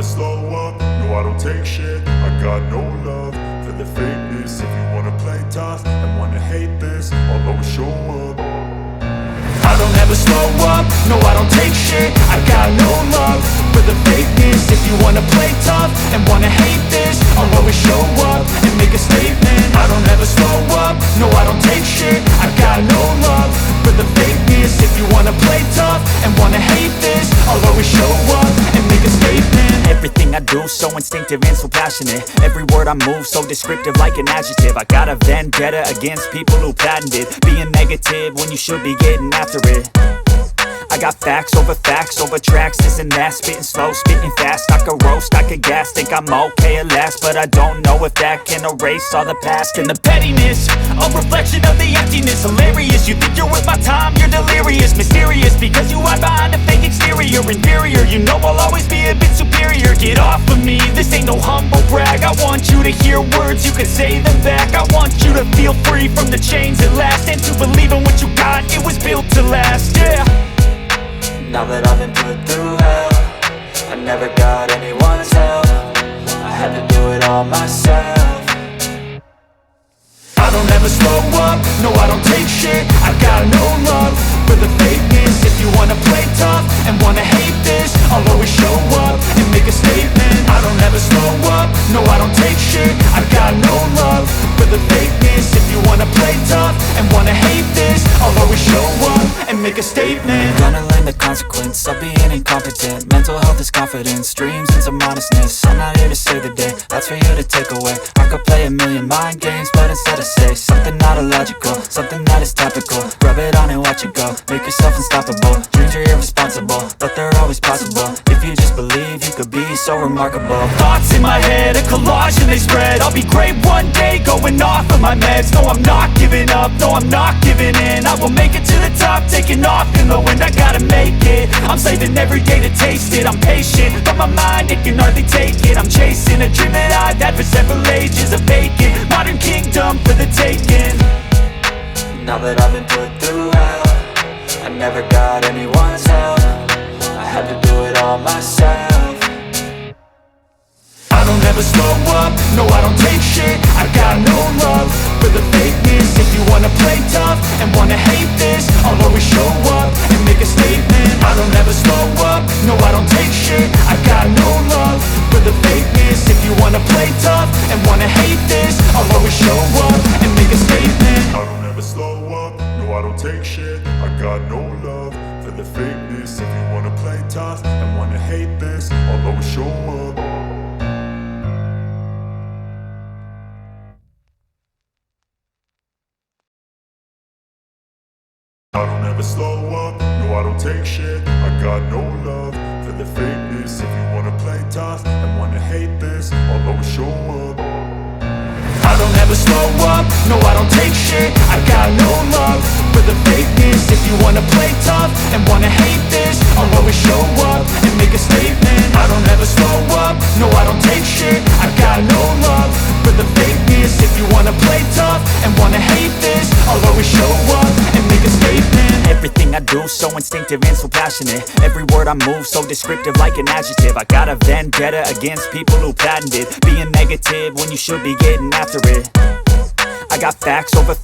slow up, no I don't take shit. I got no love for the fakeness. If you wanna play tough and wanna hate this, I'll always show up. I don't ever slow up, no I don't take shit. I got no love for the fakeness. If you wanna play tough and wanna hate this, I'll always show up and make a statement. I don't ever slow up, no I don't take shit. I got no love for the fakeness. If you wanna play tough and wanna hate this, I'll always show up and make a statement. Everything I do so instinctive and so passionate. Every word I move so descriptive like an adjective. I got a vendetta against people who patented being negative when you should be getting after it. I got facts over tracks, this and that. Spitting slow, spitting fast, I could roast, I could gas. Think I'm okay at last, but I don't know if that can erase all the past. And the pettiness, a reflection of the emptiness. Hilarious, you think you're worth my time, you're delirious. Mysterious, because you hide behind a fake exterior. Inferior, you know I'll always be a bit superior. Get off of me, this ain't no humble brag. I want you to hear words, you can say them back. I want you to feel free from the chains at last, and to believe in what you got, it was built to last, yeah. Now that I've been put through hell, I never got anyone's help. I had to do it all myself. I don't ever slow up, no I don't take shit. I got no love for the fakeness. If you wanna play tough and wanna hate this, I'll always show up and make a statement. I don't ever slow up, no I don't take shit. I got no love for the fakeness. If you wanna play tough and wanna hate this, I'll always show up and make a statement. Gonna learn the consequence of being incompetent. Mental health is confidence, dreams and some honestness. I'm not here to save the day, that's for you to take away. I could play a million mind games, but instead I say something not illogical, something that is topical. Rub it on and watch it go, make yourself unstoppable. Dreams are irresponsible, but they're always possible. If you just believe, you could be so remarkable. Thoughts in my head, a collage and they spread. I'll be great one day, going off of my meds. No, I'm not giving up, no, I'm not giving in. I will make it to the top, taking off in the wind. I gotta make it, I'm saving every day to taste it. I'm patient, but my mind, it can hardly take it. I'm chasing a dream that I've had for several ages. A vacant, modern kingdom for the taking. Now that I've been put through hell, I never got anyone's help. I had to do it all myself. I don't ever slow up, no I don't take shit. I got no love for the fakeness. If you wanna play tough and wanna hate this, I'll always show up and make a statement. I don't ever slow up, no I don't take shit. I got no love for the fakeness. If you wanna play tough and wanna hate this, I'll always show up and make a statement. I don't ever slow up, no I don't take shit. I got no love for the fakeness. If you wanna play tough and wanna hate this, I'll always show up. I don't ever slow up, no I don't take shit. I got no love for the fakeness. If you wanna play tough and wanna hate this, I'll always show up. I don't ever slow up, no I don't take shit. I got no love for the fakeness. If you wanna play tough and wanna hate this, I'll always show up and make a statement. I don't ever slow up, no I don't take shit. I got no love for the fakeness. If you wanna play tough and wanna hate this, I'll always show up and make a statement. Everything I do so instinctive and so passionate. Every word I move so descriptive like an adjective. I got a vendetta against people who patented being negative when you should be getting after it. I got facts over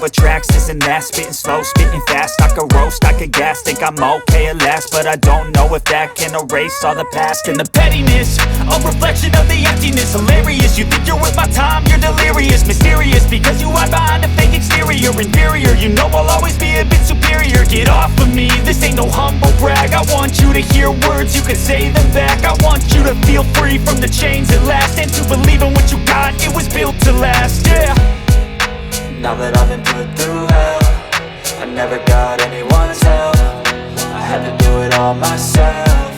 tracks, this and that. Spitting slow, spitting fast, I could roast, I could gas. Think I'm okay at last, but I don't know if that can erase all the past. And the pettiness, a reflection of the emptiness. Hilarious, you think you're worth my time, you're delirious. Mysterious, because you hide behind a fake exterior. Inferior, you know I'll always be a bit superior. Get off of me, this ain't no humble brag. I want you to hear words, you can say them back. I want you to feel free from the chains at last, and to believe in what you got, it was built to last, yeah. Now that I've been put through hell, I never got anyone's help. I had to do it all myself.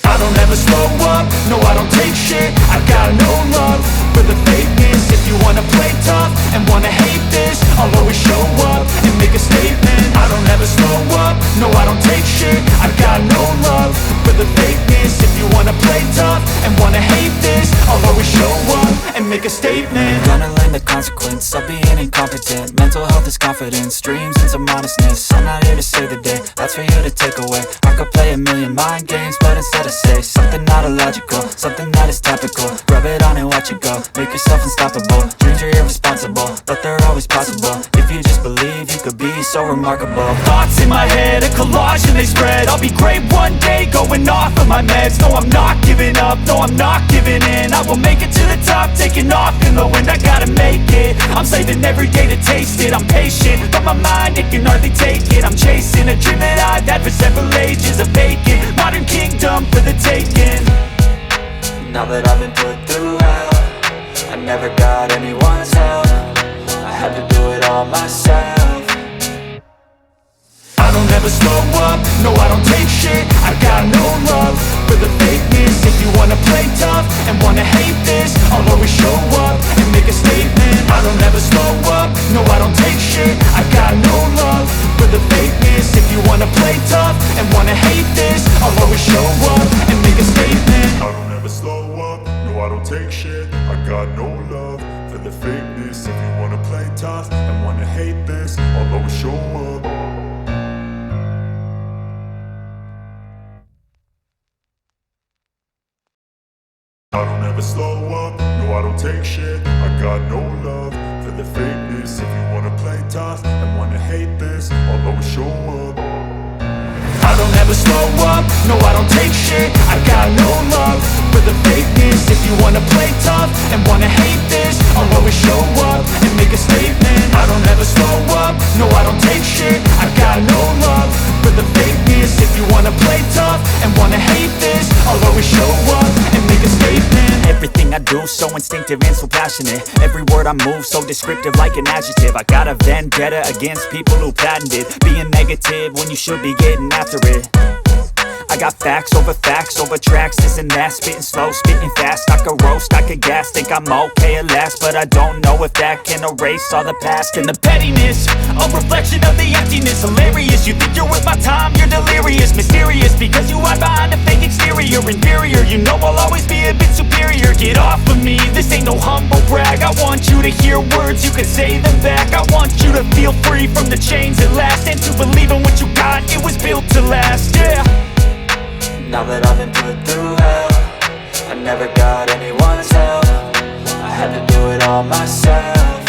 I don't ever slow up, no I don't take shit. I got no love for the fakeness. If you wanna play tough and wanna hate this, I'll always show up and make a statement. I don't ever slow up, no I don't take shit. I got no love for the fakeness. If you wanna play tough and wanna hate this, I'll always show up and make a statement. Gonna learn the consequence of being incompetent. Mental health is confidence, dreams and some honestness. I'm not here to save the day, that's for you to take away. I could play a million mind games, but instead I say something not illogical, something that is topical. Rub it on and watch it go, make yourself unstoppable. Dreams are irresponsible, but they're always possible. If you just believe, you could be so remarkable. Thoughts in my head, a collage and they spread. I'll be great one day, going off of my meds. No, I'm not giving up, no, I'm not giving in. I will make it to the top, taking off in the wind. I gotta make it, I'm saving every day to taste it. I'm patient, but my mind, it can hardly take it. I'm chasing a dream that I've had for several ages. A vacant, modern kingdom for the taking. Now that I've been put through hell, I never got anyone's help. I had to do it all myself. I don't ever slow up, no I don't take shit. I got no love for the fakeness. If you wanna play tough and wanna hate this, I'll always show up and make a statement. I don't ever slow up, no I don't take shit. I got no love for the fakeness. If you wanna play tough and wanna hate this, I'll always show up and make a statement. I don't ever slow up, no I don't take shit. I got no love for the fakeness. If you wanna play tough and wanna hate this, I'll always show up. I don't ever slow up, no I don't take shit. I got no love for the fakeness. If you wanna play tough and wanna hate this, I'll always show up. I don't ever slow up, no I don't take shit. I got no love for the fakeness. If you wanna play tough and wanna hate this, I'll always show up and make a statement. I don't ever slow up, no I don't take shit. I got no love for the fakeness. If you wanna play tough and wanna hate this, I'll always show up and make a statement. Everything I do so instinctive and so passionate. Every word I move so descriptive like an adjective. I got a vendetta against people who patented being negative when you should be getting after it. I got facts over tracks, this and that. Spitting slow, spitting fast. I could roast, I could gas. Think I'm okay at last, but I don't know if that can erase all the past. And the pettiness, a reflection of the emptiness. Hilarious, you think you're worth my time, you're delirious. Mysterious, because you hide behind a fake exterior. Inferior, you know I'll always be a bit superior. Get off of me, this ain't no humble brag. I want you to hear words, you can say them back. I want you to feel free from the chains at last, and to believe in what you got, it was built to last, yeah. Now that I've been put through hell, I never got anyone's help. I had to do it all myself.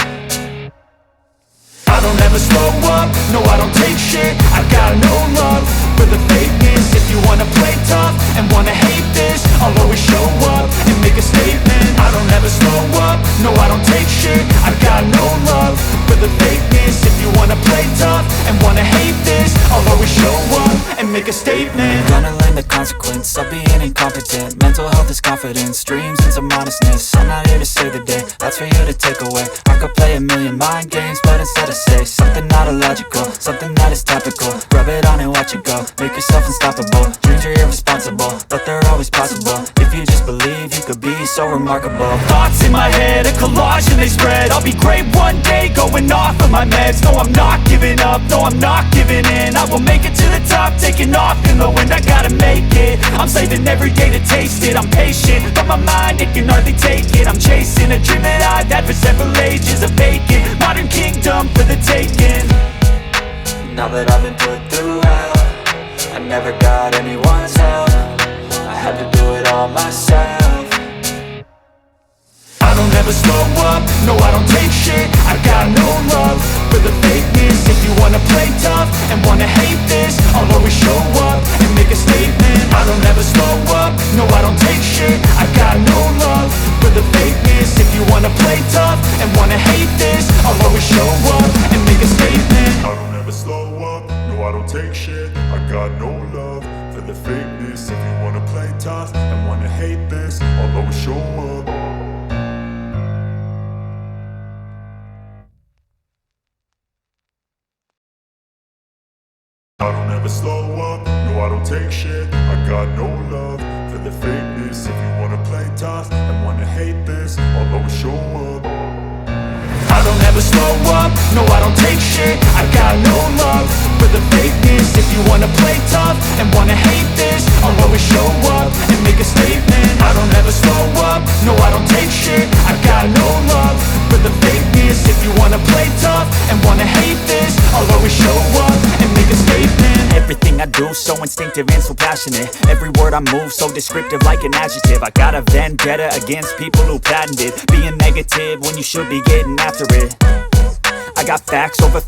I don't ever slow up, no I don't take shit. I got no love for the fakeness. If you wanna play tough and wanna hate this, I'll always show up and make a statement. I don't ever slow up, no I don't take shit. I got no love for the fakeness. If you wanna play tough and wanna hate this, I'll always show up and make a statement. Gonna learn the consequence of being incompetent. Mental health is confidence, dreams into modestness. I'm not here to save the day, that's for you to take away. I could play a million mind games, but instead I say something not illogical, something that is topical. Rub it on and watch it go, make yourself unstoppable. Dreams are irresponsible, but they're always possible. If you just believe, you could be so remarkable. Thoughts in my head, a collage and they spread. I'll be great one day, going off of my meds. No, I'm not giving up, no, I'm not giving in. I will make it to the top, taking off in the wind. I gotta make it, I'm saving every day to taste it. I'm patient, but my mind, it can hardly take it. I'm chasing a dream that I've had for several ages. A vacant, modern kingdom for the taking. Now that I've been put through hell, I never got anyone's help. I had to do it all myself. I don't ever slow up, no I don't take shit. I got no love for the fakeness. If you wanna play tough and wanna hate this, I'll always show up and make a statement. I don't ever slow up, no I don't take shit. I got no love for the fakeness. If you wanna play tough and wanna hate this, I'll always show up and make a statement. I don't ever slow up, no I don't take shit. I got no love for the fakeness. If you wanna play tough and wanna hate this, I'll always show up. I don't ever slow up, no I don't take shit. I got no love for the fakeness. If you wanna play tough and wanna hate this, I'll always show up. I don't ever slow up, no I don't take shit. I got no love for the fakeness. If you wanna play tough and wanna hate this, I'll always show up and make a statement. I don't ever slow up, no I don't take shit. I got no love for the fakeness. If you wanna play tough and wanna hate this, I'll always show up and make a statement. Everything I do so instinctive and so passionate. Every word I move so descriptive like an adjective. I got a vendetta against people who patented being negative when you should be getting after it. I got facts over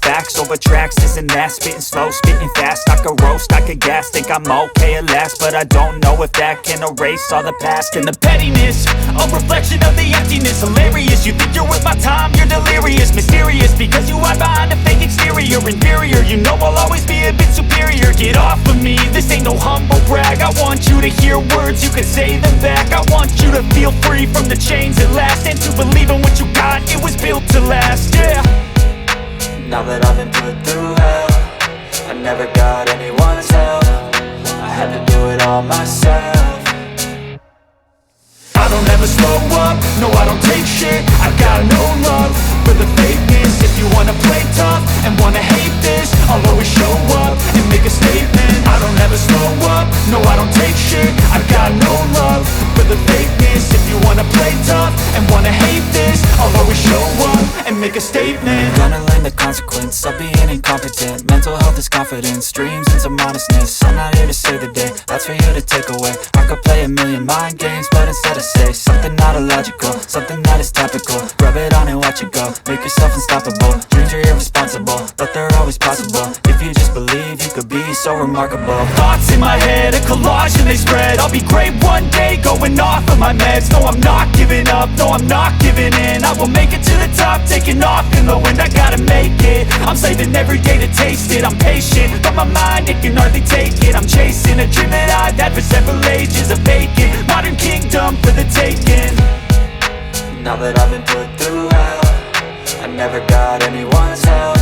tracks, this and that. Spitting slow, spitting fast, I could roast, I could gas. Think I'm okay at last, but I don't know if that can erase all the past. And the pettiness, a reflection of the emptiness. Hilarious, you think you're worth my time, you're delirious. Mysterious, because you hide behind a fake exterior. Inferior, you know I'll always be a bit superior. Get off of me, this ain't no humble brag. I want you to hear words, you can say them back. I want you to feel free from the chains at last, and to believe in what you got, it was built to last, yeah. Now that I've been put through hell, I never got anyone's help. I had to do it all myself. I don't ever slow up, no I don't take shit. I got no love for the fakeness. If you wanna play tough and wanna hate this, I'll always show up and make a statement. I don't ever slow up, no I don't take shit. I got no love for the fakeness. If you wanna play tough and wanna hate this, I'll always show up and make a statement. Gonna learn the consequence of being incompetent. Mental health is confidence, dreams and some honestness. I'm not here to save the day, that's for you to take away. I could play a million mind games, but instead I say something not illogical, something that is topical. Rub it on and watch it go, make yourself unstoppable. Dreams are irresponsible, but they're always possible. If you just believe, you could be so remarkable. Thoughts in my head, a collage and they spread. I'll be great one day, going off of my meds. No, I'm not giving up, no, I'm not giving in. I will make it to the top, taking off in the wind. I gotta make it, I'm saving every day to taste it. I'm patient, but my mind, it can hardly take it. I'm chasing a dream that I've had for several ages. A vacant, modern kingdom for the taking. Now that I've been put through hell, I never got anyone's help.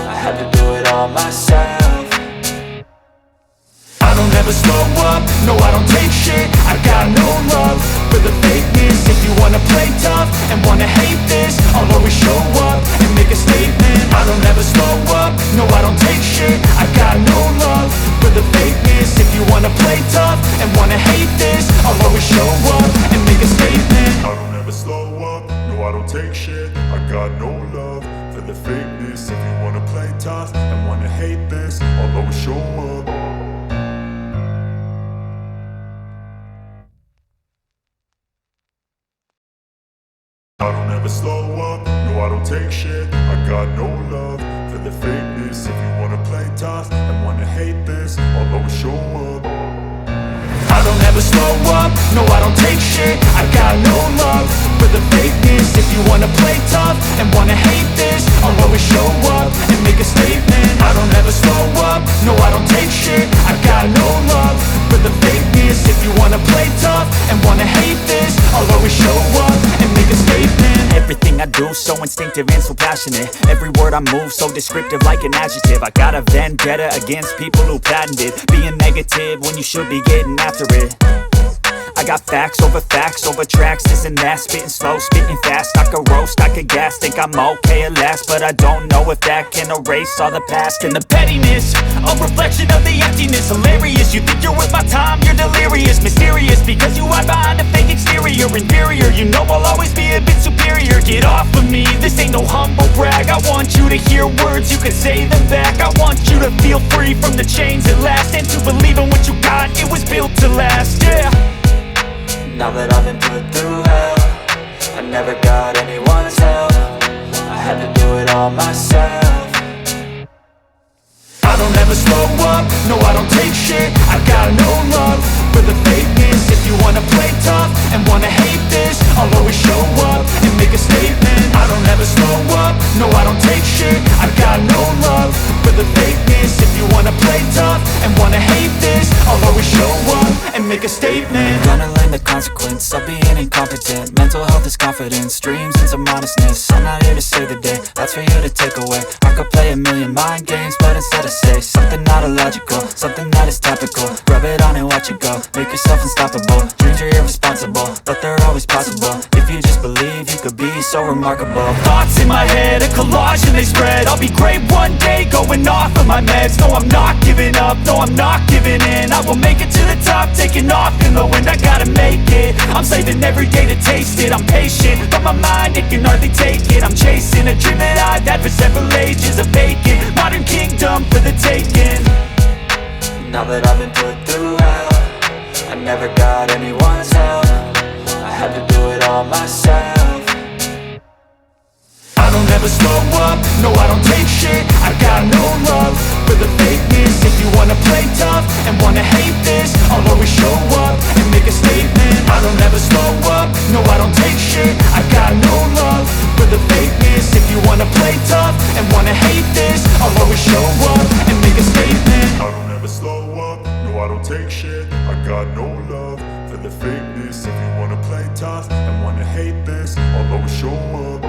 I had to do it all myself. I don't ever slow up, no I don't take shit. I got no love for the fakeness. If you wanna play tough and wanna hate this, I'll always show up and make a statement. I don't ever slow up, no I don't take shit. I got no love for the fakeness. If you wanna play tough and wanna hate this, I'll always show up and make a statement. I don't ever slow up, no I don't take shit. I got no love for the fakeness. If you wanna play tough and wanna hate this, I'll always show up. I don't ever slow up, no I don't take shit. I got no love for the fakeness. If you wanna play tough and wanna hate this, I'll always show up. I don't ever slow up, no I don't take shit. I got no love for the fakeness. If you wanna play tough and wanna hate this, I'll always show up and make a statement. I don't ever slow up, no I don't take shit. I got no love for the fakeness. If you wanna play tough and wanna hate this, I'll always show up and make a statement. Everything I do so instinctive and so passionate. Every word I move so descriptive like an adjective. I got a vendetta against people who patented being negative when you should be getting after it. I got facts over tracks, this and that. Spitting slow, spitting fast, I could roast, I could gas. Think I'm okay at last, but I don't know if that can erase all the past. And the pettiness, a reflection of the emptiness. Hilarious, you think you're worth my time, you're delirious. Mysterious, because you hide behind a fake exterior. Inferior, you know I'll always be a bit superior. Get off of me, this ain't no humble brag. I want you to hear words, you can say them back. I want you to feel free from the chains at last, and to believe in what you got, it was built to last, yeah. Now that I've been put through hell, I never got anyone's help. I had to do it all myself. I don't ever slow up, no I don't take shit. I got no love for the fakeness. If you wanna play tough and wanna hate this, I'll always show up and make a statement. I don't ever slow up, no I don't take shit. I got no love for the fakeness. If you wanna play tough and wanna hate this, I'll always show up and make a statement. Gonna learn the consequence of being incompetent. Mental health is confidence, dreams and some honestness. I'm not here to save the day, that's for you to take away. I could play a million mind games, but instead I say something not illogical, something that is topical. Rub it on and watch it go, make yourself unstoppable. Dreams are irresponsible, but they're always possible. If you just believe, you could be so remarkable. Thoughts in my head, a collage and they spread. I'll be great one day, going off of my meds. No, I'm not giving up, no, I'm not giving in. I will make it to the top, taking off in the wind. I gotta make it, I'm saving every day to taste it. I'm patient, but my mind, it can hardly take it. I'm chasing a dream that I've had for several ages. A vacant, modern kingdom for the taking. Now that I've been put through hell, I never got anyone's help. I had to do it all myself. I don't ever slow up, no I don't take shit. I got no love for the fakeness. If you wanna play tough and wanna hate this, I'll always show up and make a statement. I don't ever slow up, no I don't take shit. I got no love for the fakeness. If you wanna play tough and wanna hate this, I'll always show up and make a statement. I don't ever slow up, no I don't take shit. I got no love for the fakeness. If you wanna play tough and wanna hate this, I'll always show up